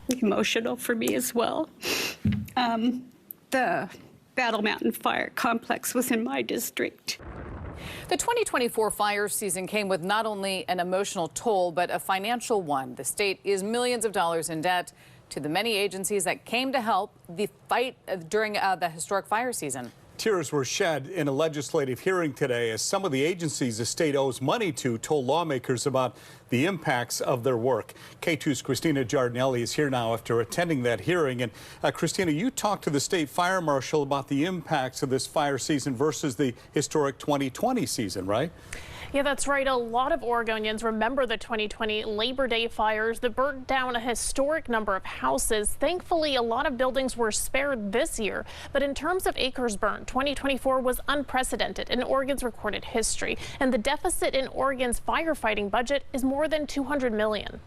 Emotional for me as well. The Battle Mountain Fire Complex was in my district. The 2024 fire season came with not only an emotional toll, but a financial one. The state is millions of dollars in debt to the many agencies that came to help the fight during the historic fire season. Tears were shed in a legislative hearing today as some of the agencies the state owes money to told lawmakers about the impacts of their work. K2's Christina Giardinelli is here now after attending that hearing. And Christina, you talked to the state fire marshal about the impacts of this fire season versus the historic 2020 season, right? Yeah, that's right. A lot of Oregonians remember the 2020 Labor Day fires that burnt down a historic number of houses. Thankfully, a lot of buildings were spared this year. But in terms of acres burned, 2024 was unprecedented in Oregon's recorded history. And the deficit in Oregon's firefighting budget is more than $200 million.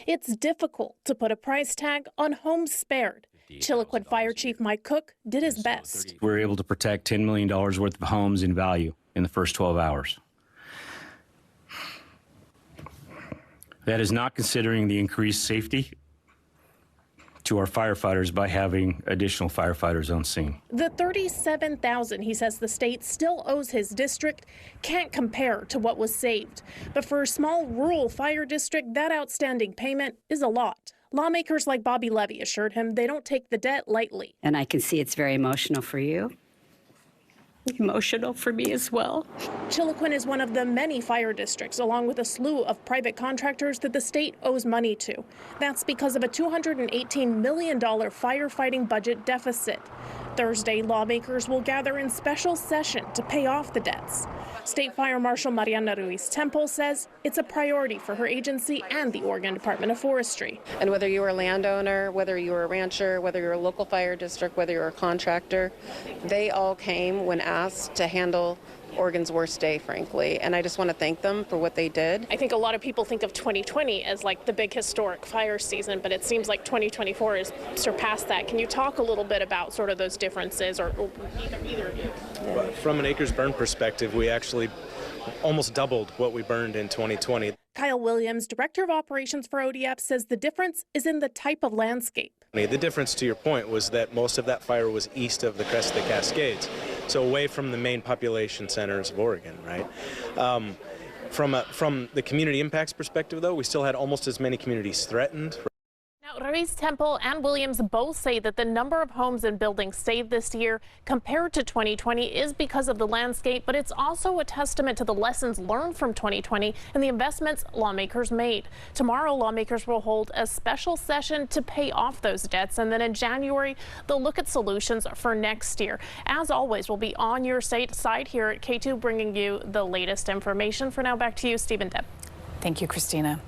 It's difficult to put a price tag on homes spared. Chiloquin Fire Chief Mike Cook did his best. We were able to protect $10 million worth of homes in value in the first 12 hours. That is not considering the increased safety to our firefighters by having additional firefighters on scene. The $37,000 he says the state still owes his district can't compare to what was saved. But for a small rural fire district, that outstanding payment is a lot. Lawmakers like Bobby Levy assured him they don't take the debt lightly. And I can see it's very emotional for you. Emotional for me as well. Chiloquin is one of the many fire districts, along with a slew of private contractors that the state owes money to. That's because of a $218 million firefighting budget deficit. Thursday, lawmakers will gather in special session to pay off the debts. State Fire Marshal Mariana Ruiz-Temple says it's a priority for her agency and the Oregon Department of Forestry. And whether you were a landowner, whether you were a rancher, whether you're a local fire district, whether you're a contractor, they all came when asked to handle Oregon's worst day, frankly, and I just want to thank them for what they did. I think a lot of people think of 2020 as like the big historic fire season, but it seems like 2024 has surpassed that. Can you talk a little bit about sort of those differences, or either of you? Well, from an acres burned perspective, we actually almost doubled what we burned in 2020. Kyle Williams, Director of Operations for ODF, says the difference is in the type of landscape. The difference, to your point, was that most of that fire was east of the crest of the Cascades, so away from the main population centers of Oregon, right? From the community impacts perspective, though, we still had almost as many communities threatened. Now, Ruiz-Temple and Williams both say that the number of homes and buildings saved this year compared to 2020 is because of the landscape, but it's also a testament to the lessons learned from 2020 and the investments lawmakers made. Tomorrow, lawmakers will hold a special session to pay off those debts, and then in January, they'll look at solutions for next year. As always, we'll be on your side here at K2 bringing you the latest information. For now, back to you, Steve and Deb. Thank you, Christina.